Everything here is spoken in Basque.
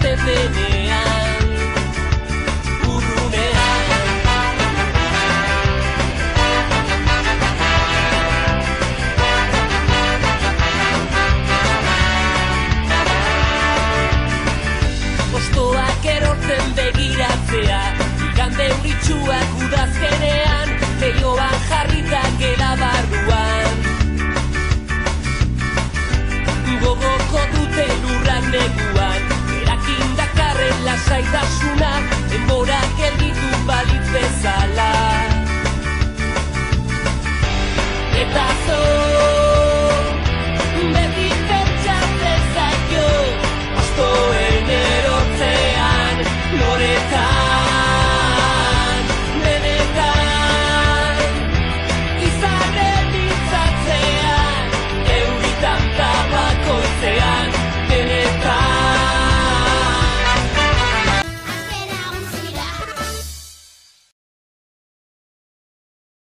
ikusten denean, urrunean. Postoak erortzen begiratzea, igande euritsuak udazkenean, leioan jarrita gela barruan. Gogoko dute lurrak neguan, erakin dakarren lasaitasuna, denbora gelditu balitz bezala. Eta